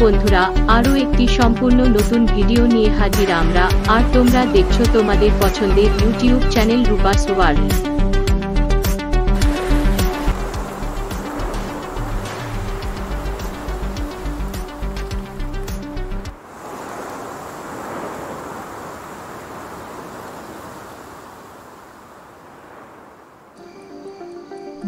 বন্ধুরা, আরও একটি সম্পূর্ণ নতুন ভিডিও নিয়ে হাজির আমরা। আর তোমরা দেখছো তোমাদের পছন্দের ইউটিউব চ্যানেল রূপাস ওয়ার্ল্ড।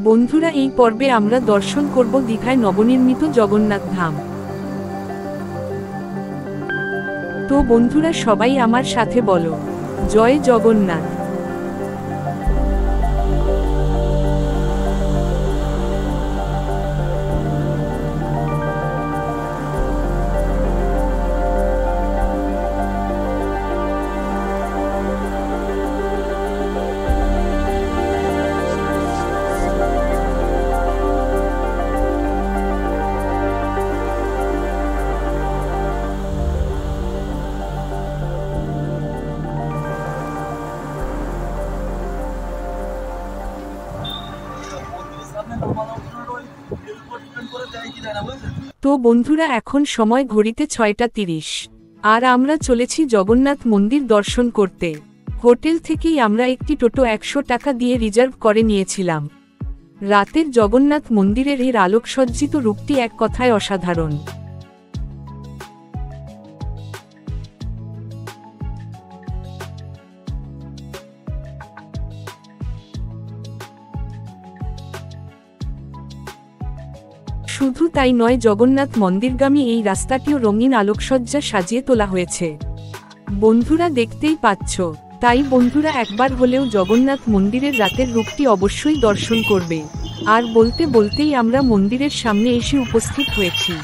বন্ধুরা, এই পর্বে আমরা দর্শন করব দীঘায় নবনির্মিত জগন্নাথ ধাম। তো বন্ধুরা, সবাই আমার সাথে বলো, জয় জগন্নাথ। তো বন্ধুরা, এখন সময় ঘড়িতে 6:30, আর আমরা চলেছি জগন্নাথ মন্দির দর্শন করতে। হোটেল থেকেই আমরা একটি টোটো 100 টাকা দিয়ে রিজার্ভ করে নিয়েছিলাম। রাতের জগন্নাথ মন্দিরের এর আলোকসজ্জিত রূপটি এক কথায় অসাধারণ। শুধু তাই নয়, জগন্নাথ মন্দিরগামী এই রাস্তাটিও রঙিন আলোকসজ্জা সাজিয়ে তোলা হয়েছে। বন্ধুরা, দেখতেই পাচ্ছ। তাই বন্ধুরা, একবার হলেও জগন্নাথ মন্দিরের রাতের রূপটি অবশ্যই দর্শন করবে। আর বলতে বলতেই আমরা মন্দিরের সামনে এসে উপস্থিত হয়েছি।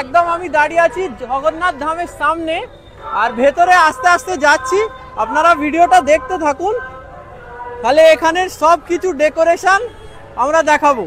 একদম আমি দাঁড়িয়ে আছি জগন্নাথ ধামের সামনে, আর ভেতরে আস্তে আস্তে যাচ্ছি। আপনারা ভিডিওটা দেখতে থাকুন, তাহলে এখানের সব কিছু ডেকোরেশন আমরা দেখাবো।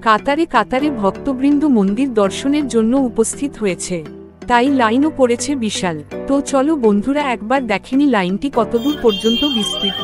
কাতারে কাতারে ভক্তবৃন্দ মন্দির দর্শনের জন্য উপস্থিত হয়েছে, তাই লাইনও পড়েছে বিশাল। তো চলো বন্ধুরা, একবার দেখেনি লাইনটি কতদূর পর্যন্ত বিস্তৃত।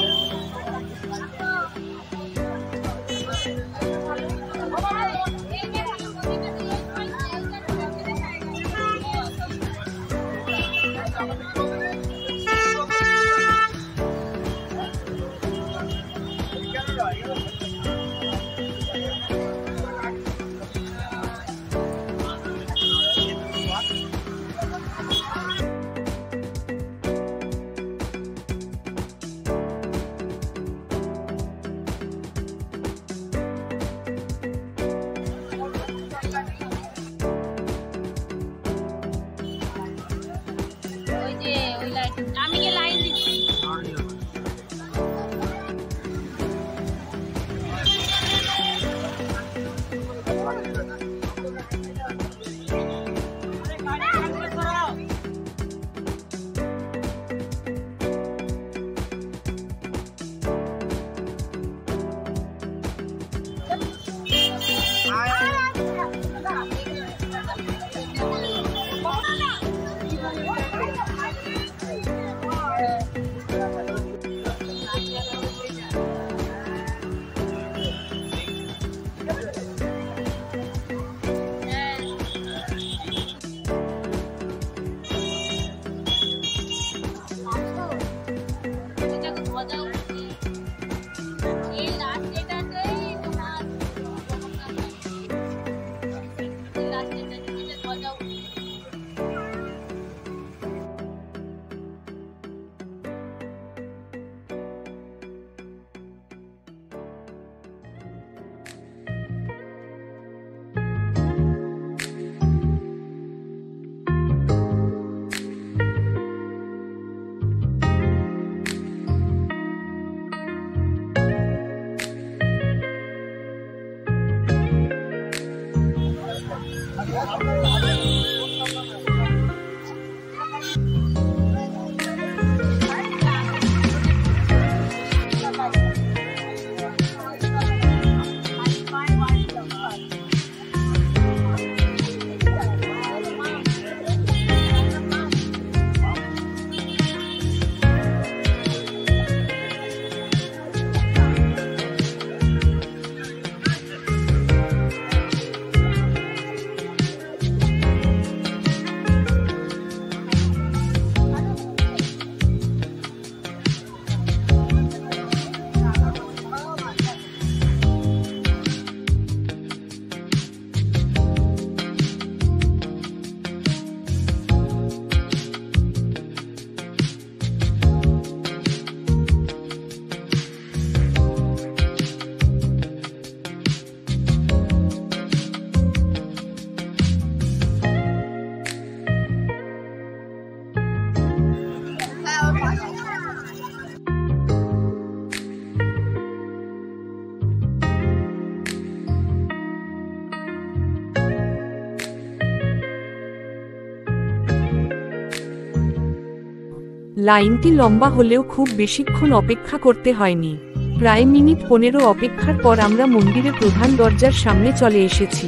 লাইনটি লম্বা হলেও খুব বেশিক্ষণ অপেক্ষা করতে হয়নি। প্রায় মিনিট 15 অপেক্ষার পর আমরা মন্দিরের প্রধান দরজার সামনে চলে এসেছি।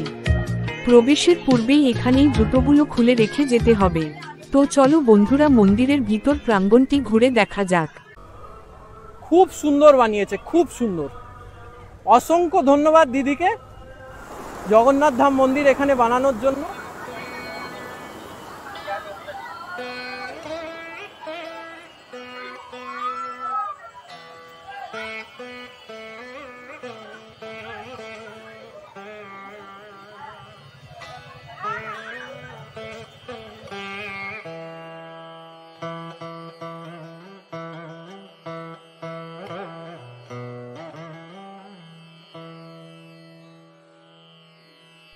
প্রবেশের পূর্বেই এখানেই জুতোগুলো খুলে রেখে যেতে হবে। তো চলো বন্ধুরা, মন্দিরের ভিতর প্রাঙ্গণটি ঘুরে দেখা যাক। খুব সুন্দর বানিয়েছে, খুব সুন্দর। অসংখ্য ধন্যবাদ দিদিকে জগন্নাথ ধাম মন্দির এখানে বানানোর জন্য।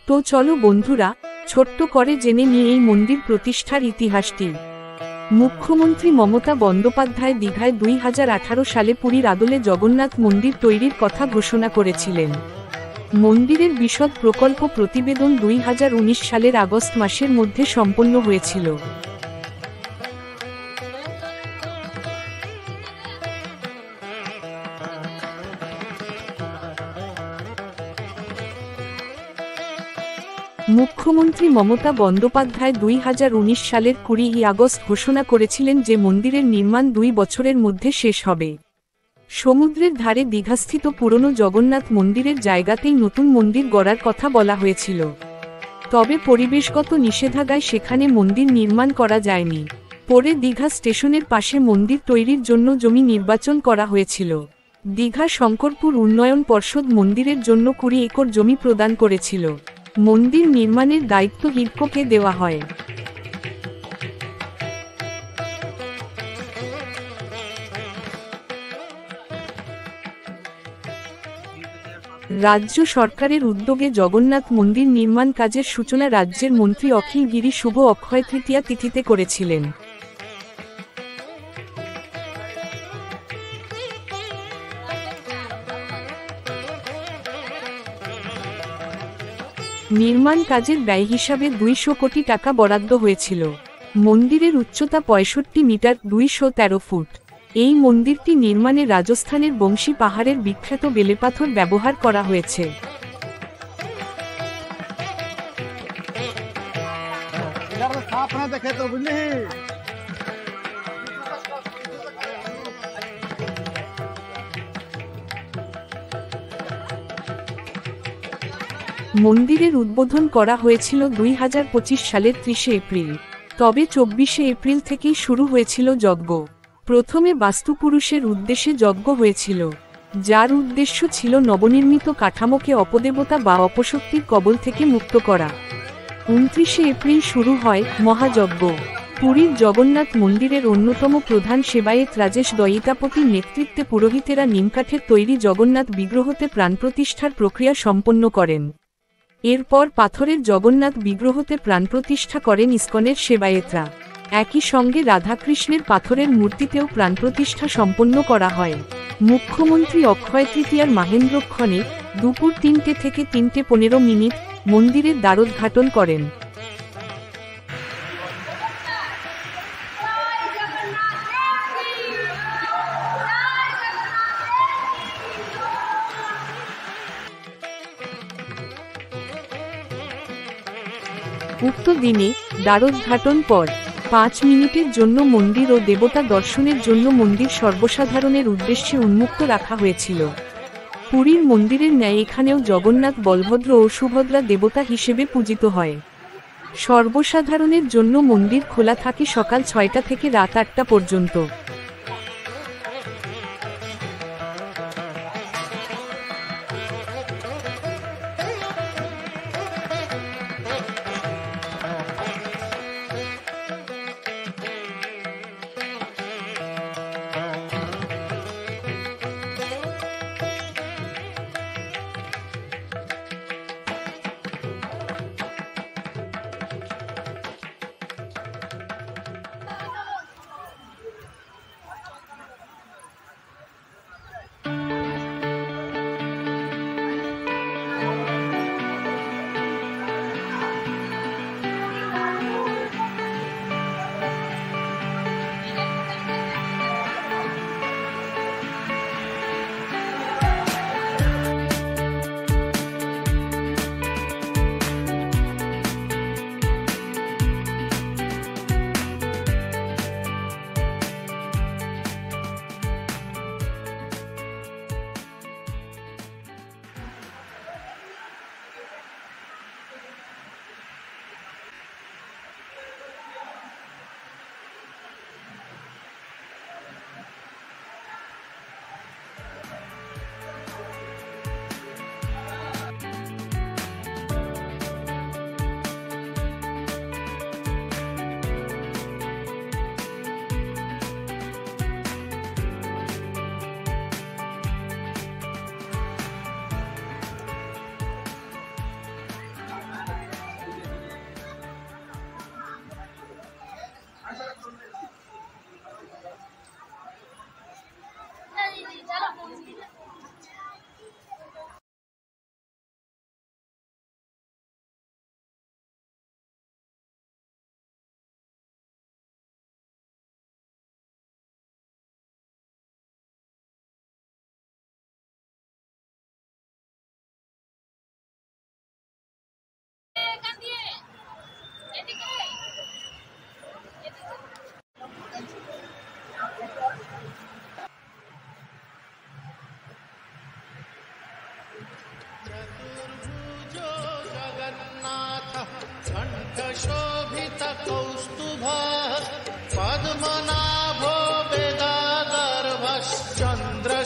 তো চলো বন্ধুরা, ছোট্ট করে জেনে নিয়ে এই মন্দির প্রতিষ্ঠার ইতিহাসটি। মুখ্যমন্ত্রী মমতা বন্দ্যোপাধ্যায় দীঘায় 2018 সালে পুরীর আদলে জগন্নাথ মন্দির তৈরির কথা ঘোষণা করেছিলেন। মন্দিরের বিশদ প্রকল্প প্রতিবেদন 2019 সালের আগস্ট মাসের মধ্যে সম্পন্ন হয়েছিল। মুখ্যমন্ত্রী মমতা বন্দ্যোপাধ্যায় 2019 সালের 20 আগস্ট ঘোষণা করেছিলেন যে মন্দিরের নির্মাণ 2 বছরের মধ্যে শেষ হবে। সমুদ্রের ধারে দীঘাস্থিত পুরনো জগন্নাথ মন্দিরের জায়গাতেই নতুন মন্দির গড়ার কথা বলা হয়েছিল। তবে পরিবেশগত নিষেধাজ্ঞায় সেখানে মন্দির নির্মাণ করা যায়নি। পরে দীঘা স্টেশনের পাশে মন্দির তৈরির জন্য জমি নির্বাচন করা হয়েছিল। দীঘা শঙ্করপুর উন্নয়ন পর্ষদ মন্দিরের জন্য 20 একর জমি প্রদান করেছিল। মন্দির নির্মাণের দায়িত্ব হিডকোকে দেওয়া হয়। রাজ্য সরকারের উদ্যোগে জগন্নাথ মন্দির নির্মাণ কাজের সূচনা রাজ্যের মন্ত্রী অখিল গিরি শুভ অক্ষয় তৃতীয়া তিথিতে করেছিলেন। নির্মাণ কাজের ব্যয় হিসাবে 200 কোটি টাকা বরাদ্দ হয়েছিল। মন্দিরের উচ্চতা 65 মিটার 213 ফুট। এই মন্দিরটি নির্মাণে রাজস্থানের বংশী পাহাড়ের বিখ্যাত বেলেপাথর ব্যবহার করা হয়েছে। মন্দিরের উদ্বোধন করা হয়েছিল 2025 সালের 30 এপ্রিল। তবে 24 এপ্রিল থেকেই শুরু হয়েছিল যজ্ঞ। প্রথমে বাস্তুপুরুষের উদ্দেশ্যে যজ্ঞ হয়েছিল, যার উদ্দেশ্য ছিল নবনির্মিত কাঠামোকে অপদেবতা বা অপশক্তির কবল থেকে মুক্ত করা। 29 এপ্রিল শুরু হয় মহাযজ্ঞ। পুরীর জগন্নাথ মন্দিরের অন্যতম প্রধান সেবায়েত রাজেশ দয়িতাপতির নেতৃত্বে পুরোহিতেরা নিমকাঠের তৈরি জগন্নাথ বিগ্রহতে প্রাণপ্রতিষ্ঠার প্রক্রিয়া সম্পন্ন করেন। এরপর পাথরের জগন্নাথ বিগ্রহতে প্রাণপ্রতিষ্ঠা করেন ইসকনের সেবায়েতরা। একই সঙ্গে রাধাকৃষ্ণের পাথরের মূর্তিতেও প্রাণপ্রতিষ্ঠা সম্পন্ন করা হয়। মুখ্যমন্ত্রী অক্ষয় তৃতীয়ার মাহেন্দ্রক্ষণে দুপুর 3টে থেকে 3:15 মন্দিরের দ্বারোদ্ঘাটন করেন। উক্ত দিনে দ্বারোদ্ঘাটন পর 5 মিনিটের জন্য মন্দির ও দেবতা দর্শনের জন্য মন্দির সর্বসাধারণের উদ্দেশ্যে উন্মুক্ত রাখা হয়েছিল। পুরীর মন্দিরের ন্যায় এখানেও জগন্নাথ, বলভদ্র ও সুভদ্রা দেবতা হিসেবে পূজিত হয়। সর্বসাধারণের জন্য মন্দির খোলা থাকে সকাল 6টা থেকে রাত 8টা পর্যন্ত।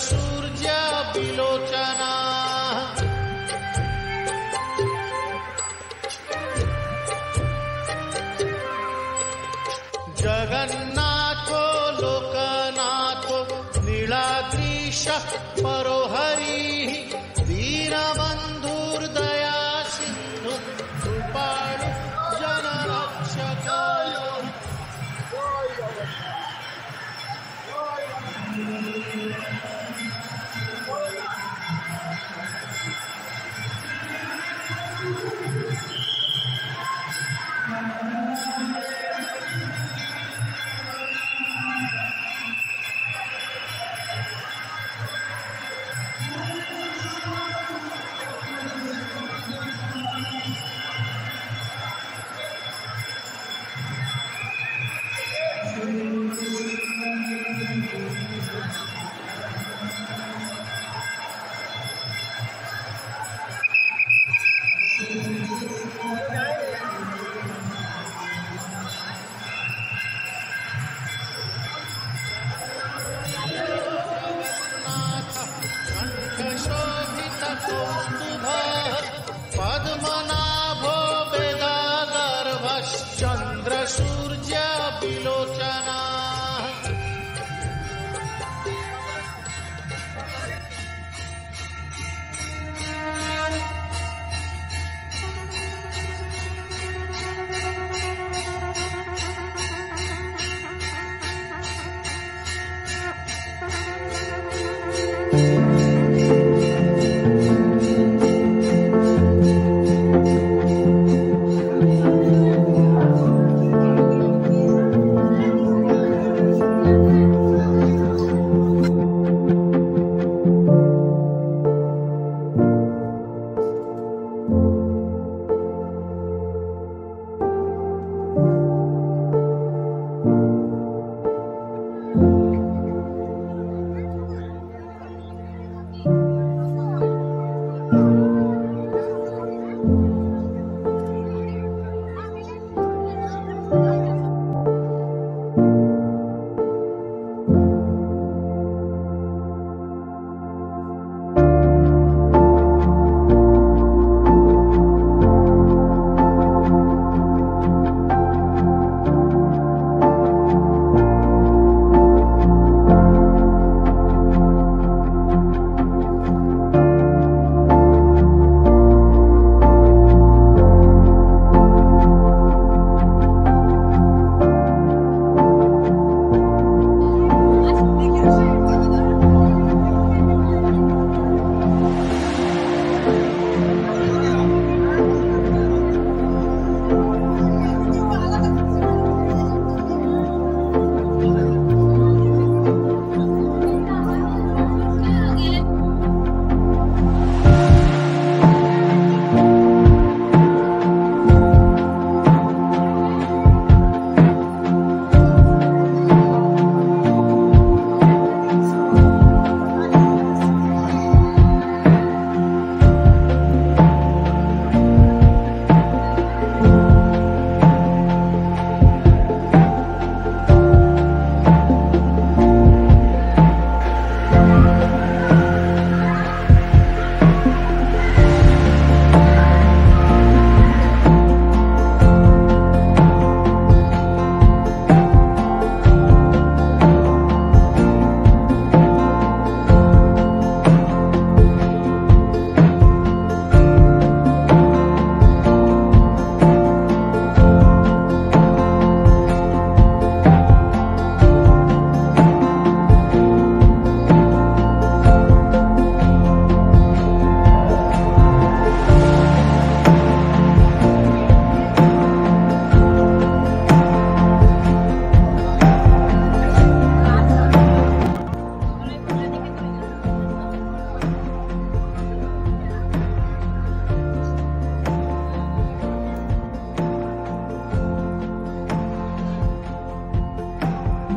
सूर्य विलोचना जगन्नाथो लोकनाथो नीलाद्रीश परोहरि दीनबन्धुर्दया सिन्धु कृपाणु जनरक्षक। पद्मनाभो वेदागर्भश्चन्द्र सूर्य विलोचना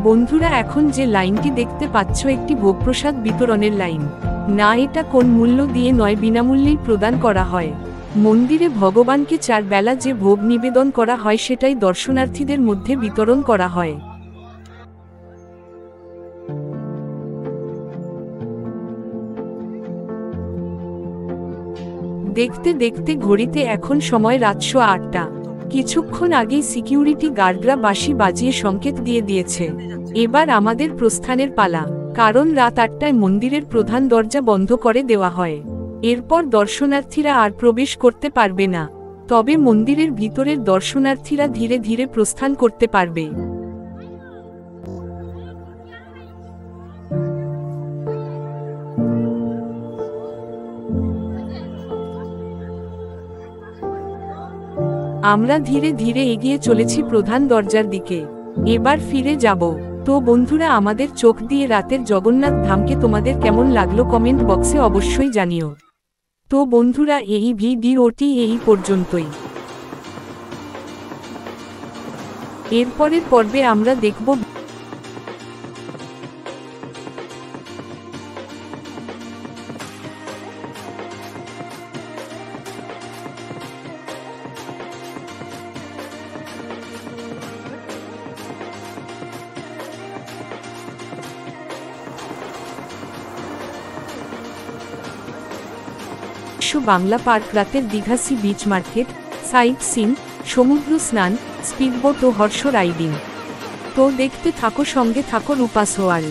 বন্ধুরা, এখন যে লাইনটি দেখতে পাচ্ছ একটি ভোগপ্রসাদ বিতরণের লাইন। না, এটা কোন মূল্য দিয়ে নয়, বিনামূল্যেই প্রদান করা হয়। মন্দিরে ভগবানকে 4 বেলা যে ভোগ নিবেদন করা হয় সেটাই দর্শনার্থীদের মধ্যে বিতরণ করা হয়। দেখতে দেখতে ঘড়িতে এখন সময় রাত 8:30। কিছুক্ষণ আগেই সিকিউরিটি গার্ডরা বাঁশি বাজিয়ে সংকেত দিয়ে দিয়েছে। এবার আমাদের প্রস্থানের পালা, কারণ রাত 8টায় মন্দিরের প্রধান দরজা বন্ধ করে দেওয়া হয়। এরপর দর্শনার্থীরা আর প্রবেশ করতে পারবে না, তবে মন্দিরের ভিতরের দর্শনার্থীরা ধীরে ধীরে প্রস্থান করতে পারবে। আমরা ধীরে ধীরে এগিয়ে চলেছি প্রধান দরজার দিকে। এবার ফিরে যাব। তো বন্ধুরা, আমাদের চোখ দিয়ে রাতের জগন্নাথ ধামকে তোমাদের কেমন লাগলো কমেন্ট বক্সে অবশ্যই জানিও। তো বন্ধুরা, এই ভিডিওটি এই পর্যন্তই। এরপরের পর্বে আমরা দেখব বাংলা পার্ক, রাতের Digha sea beach market, sightseeing, সমুদ্র স্নান, স্পিডবোট ও হর্স রাইডিং। তো দেখতে থাকো, সঙ্গে থাকো রূপা সোয়াল।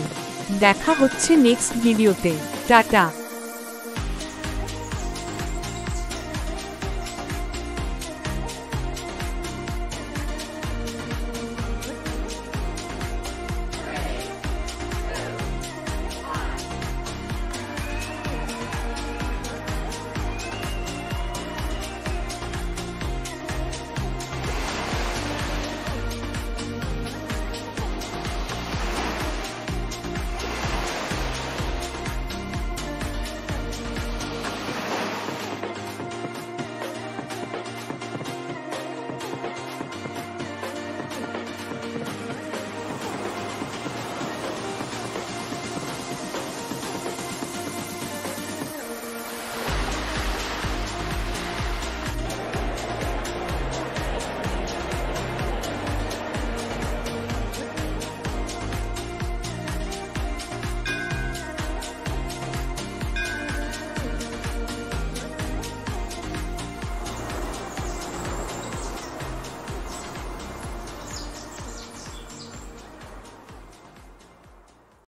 দেখা হচ্ছে নেক্সট ভিডিওতে। টাটা।